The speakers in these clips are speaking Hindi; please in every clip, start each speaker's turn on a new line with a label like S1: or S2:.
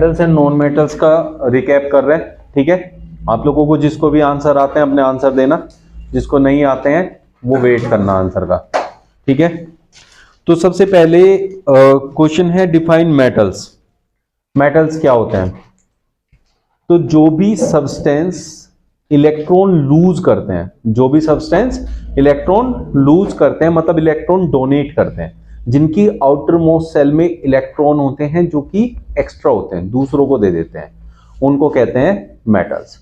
S1: मेटल्स एंड नॉन मेटल्स का रिकैप कर रहे हैं, ठीक है। आप लोगों को जिसको भी आंसर आते हैं अपने आंसर देना, जिसको नहीं आते हैं वो वेट करना आंसर का, ठीक है। तो सबसे पहले क्वेश्चन है डिफाइन मेटल्स। मेटल्स क्या होते हैं? तो जो भी सब्सटेंस इलेक्ट्रॉन लूज करते हैं, जो भी सब्सटेंस इलेक्ट्रॉन लूज करते हैं मतलब इलेक्ट्रॉन डोनेट करते हैं, जिनकी आउटर मोस्ट सेल में इलेक्ट्रॉन होते हैं जो कि एक्स्ट्रा होते हैं, दूसरों को दे देते हैं, उनको कहते हैं मेटल्स।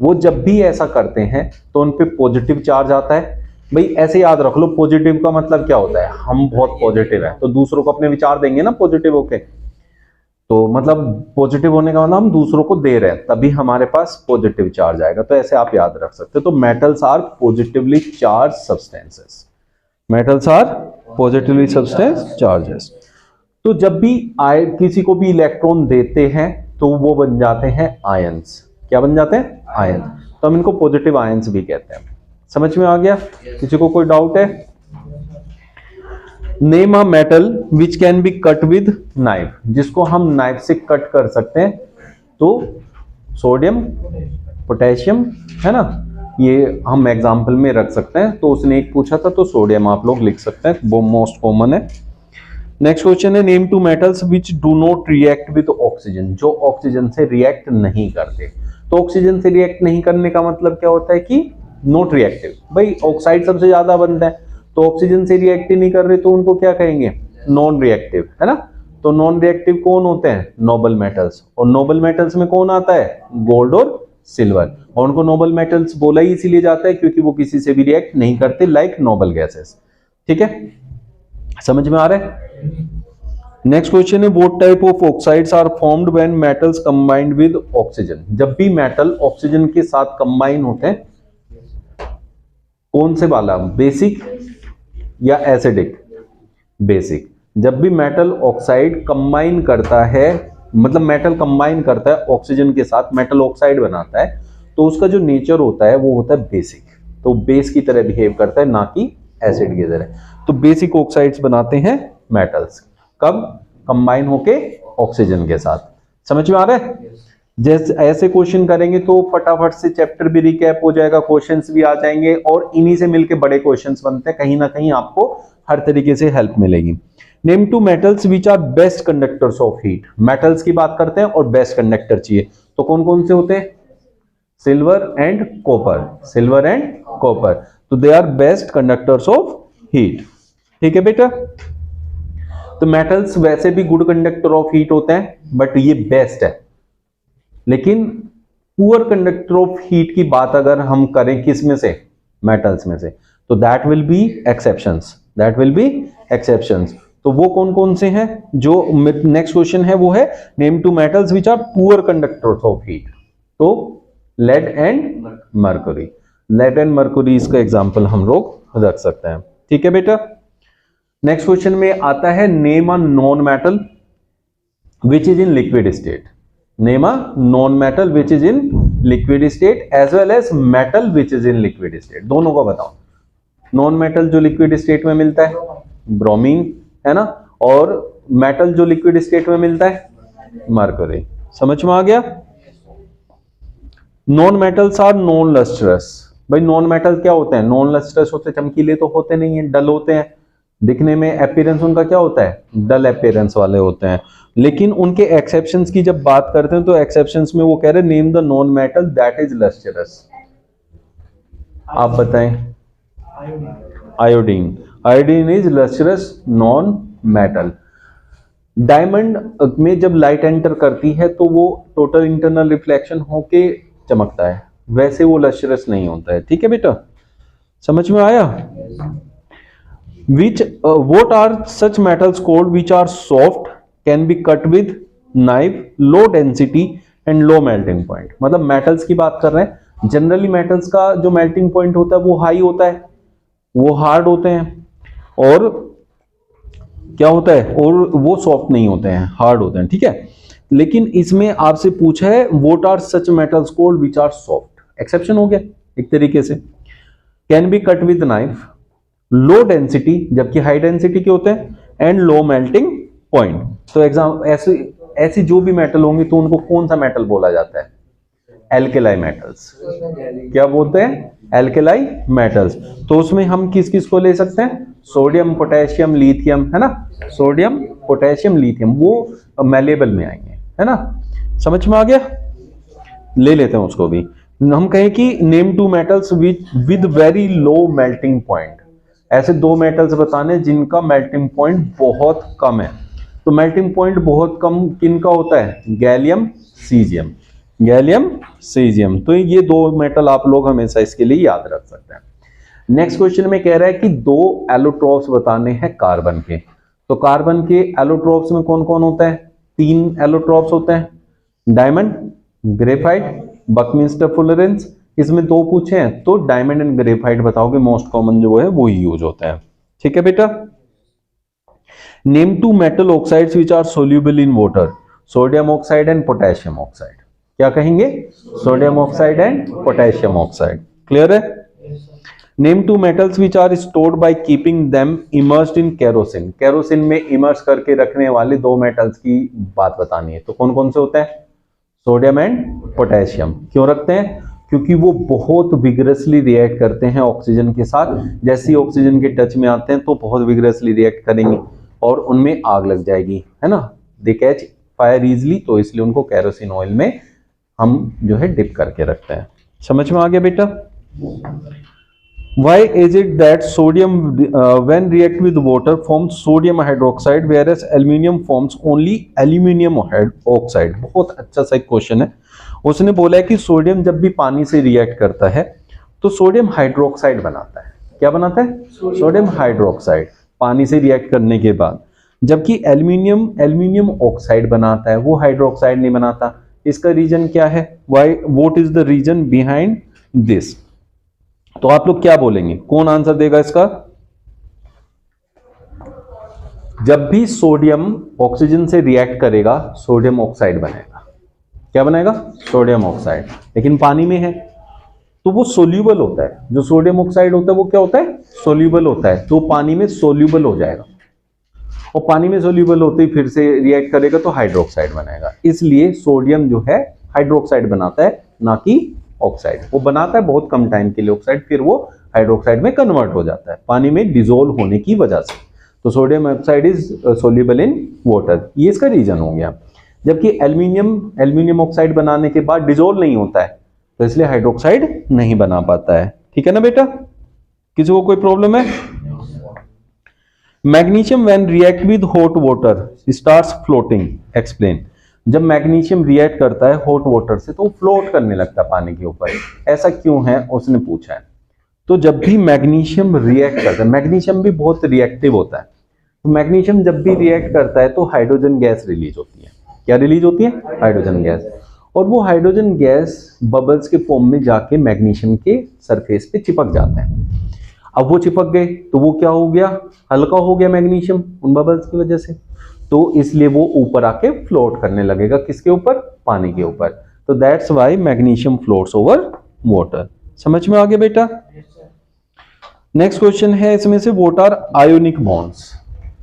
S1: वो जब भी ऐसा करते हैं तो उन पे पॉजिटिव चार्ज आता है। भाई ऐसे याद रख लो, पॉजिटिव का मतलब क्या होता है? हम बहुत पॉजिटिव है तो दूसरों को अपने विचार देंगे ना पॉजिटिव होके, तो मतलब पॉजिटिव होने का मतलब हम दूसरों को दे रहे हैं, तभी हमारे पास पॉजिटिव चार्ज आएगा। तो ऐसे आप याद रख सकते हो। तो metals are positively charge substances. Metals are positively substance charges. तो जब भी किसी को भी इलेक्ट्रॉन देते हैं तो वो बन जाते हैं आयंस। क्या बन जाते हैं? आयंस। तो हम इनको पॉजिटिव आयंस भी कहते हैं। समझ में आ गया? किसी को कोई डाउट है? Name a metal which can be cut with knife, जिसको हम नाइफ से कट कर सकते हैं। तो सोडियम, पोटेशियम, है ना, ये हम एग्जाम्पल में रख सकते हैं। तो उसने एक पूछा था तो सोडियम आप लोग लिख सकते हैं, वो मोस्ट कॉमन है। नेक्स्ट क्वेश्चन है name two metals which do not react with oxygen, जो ऑक्सीजन से रिएक्ट नहीं करते। तो ऑक्सीजन से रिएक्ट नहीं करने का मतलब क्या होता है कि नॉट रिएक्टिव। भाई ऑक्साइड सबसे ज्यादा बनता है, तो ऑक्सीजन से रिएक्ट ही नहीं कर रहे तो उनको क्या कहेंगे? नॉन रिएक्टिव, है ना। तो नॉन रिएक्टिव कौन होते हैं? Noble metals. और नोबल मेटल्स में कौन आता है? गोल्ड और सिल्वर। और उनको नोबल मेटल्स बोला ही इसीलिए जाता है क्योंकि वो किसी से भी रिएक्ट नहीं करते, लाइक नोबल गैसेस। ठीक है, समझ में आ रहा है? नेक्स्ट क्वेश्चन है what type of oxides are formed when metals combined with oxygen. जब भी मेटल ऑक्सीजन के साथ कंबाइन होते हैं, कौन से वाला? बेसिक या एसिडिक? बेसिक। जब भी मेटल ऑक्साइड कंबाइन करता है, मतलब मेटल कंबाइन करता है ऑक्सीजन के साथ, मेटल ऑक्साइड बनाता है, तो उसका जो नेचर होता है वो होता है बेसिक। तो बेस की तरह बिहेव करता है, ना कि एसिड की तरह। तो बेसिक ऑक्साइड्स बनाते हैं मेटल्स, कब? कंबाइन होके ऑक्सीजन के साथ। समझ में आ रहा है? जैसे ऐसे क्वेश्चन करेंगे तो फटाफट से चैप्टर भी रिकैप हो जाएगा, क्वेश्चंस भी आ जाएंगे और इन्हीं से मिलके बड़े क्वेश्चंस बनते हैं। कहीं ना कहीं आपको हर तरीके से हेल्प मिलेगी। Name two metals which are best conductors of heat. Metals की बात करते हैं और बेस्ट कंडक्टर चाहिए, तो कौन कौन से होते हैं? Silver and copper. Silver and copper, तो they are best conductors of heat. ठीक है बेटा, तो मेटल्स वैसे भी गुड कंडक्टर ऑफ हीट होते हैं, बट ये बेस्ट है। लेकिन पुअर कंडक्टर ऑफ हीट की बात अगर हम करें किस में से? मेटल्स में से, तो that will be exceptions. That will be exceptions. तो वो कौन कौन से हैं? जो नेक्स्ट क्वेश्चन है वो है name two metals which are poor conductors of heat. तो lead and mercury. Lead and mercury इसका एग्जांपल हम लोग रख सकते हैं। ठीक है बेटा, नेक्स्ट क्वेश्चन में आता है name a non metal which is in liquid state. Name a non metal which is in liquid state as well as metal which is in liquid state. दोनों को बताओ। नॉन मेटल जो लिक्विड स्टेट में मिलता है, ब्रोमीन, है ना, और मेटल जो लिक्विड स्टेट में मिलता है, मर्क्यूरी। समझ में आ गया? Non metals are non lustrous. भाई नॉन मेटल क्या होते हैं? नॉन लस्ट्रस होते, चमकीले तो होते नहीं है, डल होते हैं दिखने में। अपीयरेंस उनका क्या होता है? डल अपीयरेंस वाले होते हैं। लेकिन उनके एक्सेप्शंस की जब बात करते हैं तो एक्सेप्शंस में वो कह रहे हैं name the non metal that is lustrous. आप बताएं। Iodine. Iodine is lustrous non metal. Diamond में जब लाइट एंटर करती है तो वो टोटल इंटरनल रिफ्लेक्शन होके चमकता है, वैसे वो लस्ट्रस नहीं होता है। ठीक है बेटा, समझ में आया? Which what are such metals called which are soft, can be cut with knife, low density and low melting point। मतलब मेटल्स की बात कर रहे हैं। जनरली मेटल्स का जो मेल्टिंग पॉइंट होता है वो हाई होता है, वो हार्ड होते हैं, और क्या होता है, और वो सॉफ्ट नहीं होते हैं, हार्ड होते हैं। ठीक है, लेकिन इसमें आपसे पूछा है what are such metals called which are soft। Exception हो गया एक तरीके से। Can be cut with knife, low density, जबकि हाई डेंसिटी के होते हैं, एंड लो मेल्टिंग पॉइंट। तो एग्जाम ऐसे ऐसे जो भी मेटल होंगे तो उनको कौन सा मेटल बोला जाता है? Alkali metals. क्या बोलते हैं? Alkali metals. तो उसमें हम किस किस को ले सकते हैं? सोडियम, पोटेशियम, लिथियम, है ना। सोडियम, पोटेशियम, लिथियम, वो मैलेबल में आएंगे, है ना। समझ में आ गया? ले लेते हैं उसको भी। हम कहें कि name two metals with very low melting point. ऐसे दो मेटल्स बताने जिनका मेल्टिंग पॉइंट बहुत कम है। तो मेल्टिंग पॉइंट बहुत कम किनका होता है? Gallium, caesium. Gallium, caesium. तो ये दो मेटल आप लोग हमेशा इसके लिए याद रख सकते हैं। नेक्स्ट क्वेश्चन में कह रहा है कि दो एलोट्रोप्स बताने हैं कार्बन के। तो कार्बन के एलोट्रोप्स में कौन कौन होता है? 3 एलोट्रोप्स होते हैं, डायमंड, ग्रेफाइट, बकमिंस्टर फुलरेंस। इसमें 2 पूछे हैं तो डायमंड एंड ग्रेफाइट बताओगे, मोस्ट कॉमन जो है वो ही यूज होता है। ठीक है बेटा। Name two metal oxides which are soluble in water. Sodium oxide and potassium oxide. क्या कहेंगे? Sodium oxide and potassium oxide. Clear है? Name two metals which are stored by keeping them immersed in kerosene. Kerosene में इमर्स करके रखने वाले 2 मेटल्स की बात बतानी है। तो कौन कौन से होते हैं? Sodium and potassium. क्यों रखते हैं? क्योंकि वो बहुत विग्रसली रिएक्ट करते हैं ऑक्सीजन के साथ। जैसे ही ऑक्सीजन के टच में आते हैं तो बहुत विग्रसली रिएक्ट करेंगे और उनमें आग लग जाएगी, है ना। दे कैच फायर इजली, तो इसलिए उनको केरोसिन ऑयल में हम जो है डिप करके रखते हैं। समझ में आ गया बेटा? Why is it that sodium when react with water forms sodium hydroxide whereas aluminium forms only aluminium oxide? बहुत अच्छा सा एक क्वेश्चन है। उसने बोला है कि सोडियम जब भी पानी से रिएक्ट करता है तो सोडियम हाइड्रोक्साइड बनाता है। क्या बनाता है? सोडियम हाइड्रोक्साइड पानी से रिएक्ट करने के बाद। जबकि एल्यूमिनियम ऑक्साइड बनाता है, वो हाइड्रोक्साइड नहीं बनाता। इसका रीजन क्या है? Why, what is the reason behind this? तो आप लोग क्या बोलेंगे? कौन आंसर देगा इसका? जब भी सोडियम ऑक्सीजन से रिएक्ट करेगा सोडियम ऑक्साइड बनेगा। क्या बनेगा? Sodium oxide. लेकिन पानी में है तो वो सोल्यूबल होता है। जो सोडियम ऑक्साइड होता है वो क्या होता है? सोल्यूबल होता है। तो पानी में सोल्यूबल हो जाएगा और पानी में सोल्यूबल होते ही फिर से रिएक्ट करेगा तो हाइड्रोक्साइड बनेगा। इसलिए सोडियम जो है हाइड्रोक्साइड बनाता है, ना कि ऑक्साइड। वो बनाता है बहुत कम टाइम के लिए ऑक्साइड, फिर वो हाइड्रोक्साइड में कन्वर्ट हो जाता है पानी में डिसोल्व होने की वजह से। तो sodium oxide is soluble in water, ये इसका रीजन हो गया। जबकि एल्यूमिनियम ऑक्साइड बनाने के बाद डिसोल्व नहीं होता है तो इसलिए हाइड्रोक्साइड नहीं बना पाता है। ठीक है ना बेटा? किसी को कोई प्रॉब्लम है? Magnesium when react with hot water starts floating. Explain. जब मैग्नीशियम रिएक्ट करता है हॉट वाटर से तो वो फ्लोट करने लगता है पानी के ऊपर। ऐसा क्यों है उसने पूछा है। तो जब भी मैग्नीशियम रिएक्ट करता है, मैग्नीशियम भी बहुत रिएक्टिव होता है, तो मैग्नीशियम जब भी रिएक्ट करता है तो हाइड्रोजन गैस रिलीज होती है। क्या रिलीज होती है? Hydrogen gas. और वो हाइड्रोजन गैस बबल्स के फॉर्म में जाके मैग्नीशियम के सरफेस पे चिपक जाते हैं। अब वो चिपक गए तो वो क्या हो गया? हल्का हो गया मैग्नीशियम उन बबल्स की वजह से। तो इसलिए वो ऊपर आके फ्लोट करने लगेगा। किसके ऊपर? पानी के ऊपर। तो that's why magnesium floats over water. समझ में आ गया बेटा? नेक्स्ट क्वेश्चन है इसमें से what are ionic bonds.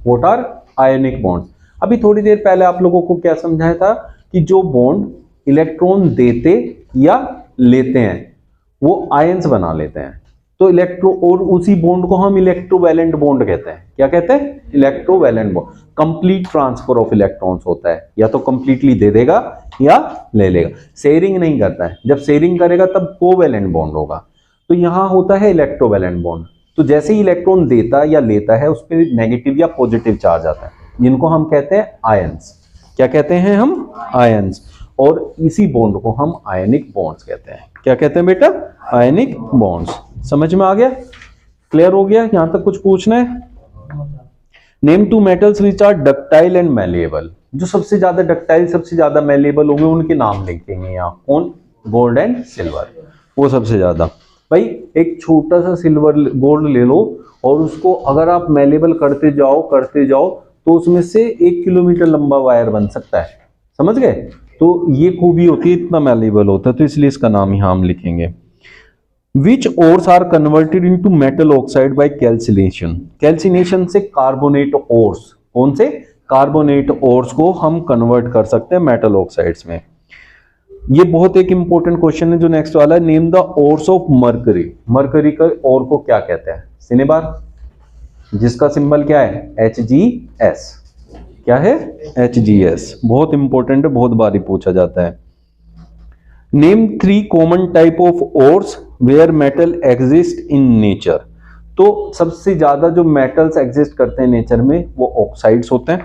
S1: What are ionic bonds? अभी थोड़ी देर पहले आप लोगों को क्या समझाया था कि जो बॉन्ड इलेक्ट्रॉन देते या लेते हैं वो आयंस बना लेते हैं। तो इलेक्ट्रो और उसी बॉन्ड को हम इलेक्ट्रोवैलेंट बॉन्ड कहते हैं। क्या कहते हैं? Electrovalent bond. Complete transfer of electrons होता है, या तो कंप्लीटली दे देगा या ले लेगा। शेयरिंग नहीं करता है। जब शेयरिंग करेगा तब कोवैलेंट बॉन्ड होगा। तो यहां होता है इलेक्ट्रोवैलेंट बॉन्ड। तो जैसे ही इलेक्ट्रॉन देता या लेता है उस पर नेगेटिव या पॉजिटिव चार्ज आता है, जिनको हम कहते हैं आयंस। क्या कहते हैं हम? आयंस। और इसी बॉन्ड को हम आयनिक बॉन्ड्स कहते हैं। क्या कहते हैं बेटा? आयनिक बॉन्ड्स। समझ में आ गया? क्लियर हो गया? यहां तक कुछ पूछना है? Name two metals which are ductile and malleable. जो सबसे ज्यादा डक्टाइल, सबसे ज्यादा मैलेबल होंगे उनके नाम लिखेंगे यहाँ। कौन? Gold and silver. वो सबसे ज्यादा। भाई एक छोटा सा सिल्वर गोल्ड ले लो और उसको अगर आप मैलेबल करते जाओ तो उसमें से 1 किलोमीटर लंबा वायर बन सकता है। समझ गए? तो ये खूबी होती है, इतना मैलेबल होता है, तो इसलिए इसका नाम यहां हम लिखेंगे। Which ores are converted into metal oxide by calcination? Calcination से कार्बोनेट ओर्स। कौन से? कार्बोनेट ओर्स को हम कन्वर्ट कर सकते हैं मेटल ऑक्साइड्स में। ये बहुत एक इंपॉर्टेंट क्वेश्चन है जो नेक्स्ट वाला है, name the ores of mercury. Mercury का ओर को क्या कहते हैं? सिनेबार, जिसका सिंबल क्या है? HGS। क्या है? HGS। बहुत इंपॉर्टेंट है, बहुत बारी पूछा जाता है। Name 3 common type of ores where metal exist in nature. तो सबसे ज्यादा जो मेटल्स एग्जिस्ट करते हैं नेचर में वो ऑक्साइड्स होते हैं,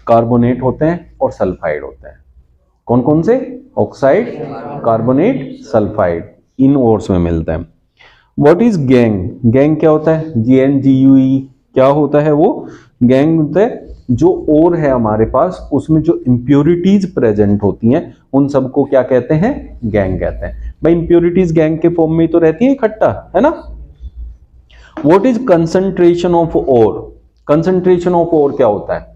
S1: कार्बोनेट होते हैं और सल्फाइड होते हैं। कौन कौन से? ऑक्साइड, कार्बोनेट, सल्फाइड, इन ओर्स में मिलते हैं। What is gang? गैंग क्या होता है? GNGUE। क्या होता है वो? गैंग होता है जो ओर है हमारे पास, उसमें जो इंप्योरिटीज प्रेजेंट होती हैं उन सबको क्या कहते हैं? गैंग कहते हैं। भाई इंप्योरिटीज गैंग के फॉर्म में ही तो रहती है इकट्ठा, है ना। What is concentration of ore? Concentration of ore क्या होता है?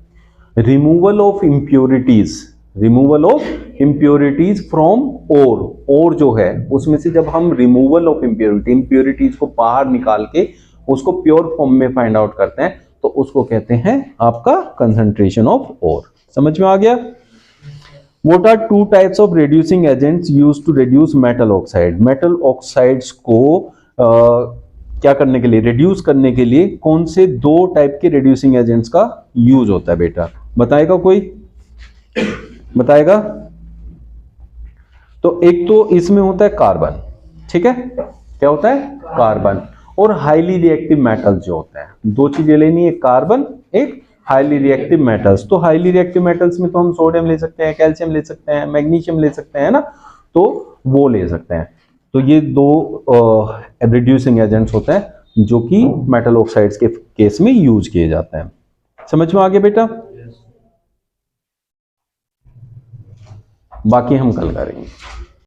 S1: Removal of impurities, removal of impurities from ore. Ore जो है उसमें से जब हम रिमूवल ऑफ इंप्योरिटीज को बाहर निकाल के उसको प्योर फॉर्म में फाइंड आउट करते हैं तो उसको कहते हैं आपका कंसंट्रेशन ऑफ ओर। समझ में आ गया? What are 2 types of reducing agents used to reduce metal oxide? Metal oxides को क्या करने के लिए, रिड्यूस करने के लिए कौन से 2 टाइप के रिड्यूसिंग एजेंट्स का यूज होता है बेटा? बताएगा कोई? बताएगा? तो एक तो इसमें होता है कार्बन, ठीक है। क्या होता है? कार्बन। और हाईली रिएक्टिव मेटल्स जो होते हैं, 2 चीजें लेनी है, कार्बन, एक हाईली रिएक्टिव मेटल्स। तो हाईली रिएक्टिव मेटल्स में तो हम सोडियम ले सकते हैं, कैल्शियम ले सकते हैं, मैग्नीशियम ले सकते हैं ना, तो वो ले सकते हैं। तो ये 2 रिड्यूसिंग एजेंट्स होते हैं जो कि मेटल ऑक्साइड्स के केस में यूज किए जाते हैं। समझ में आ गया बेटा? बाकी हम कल करेंगे।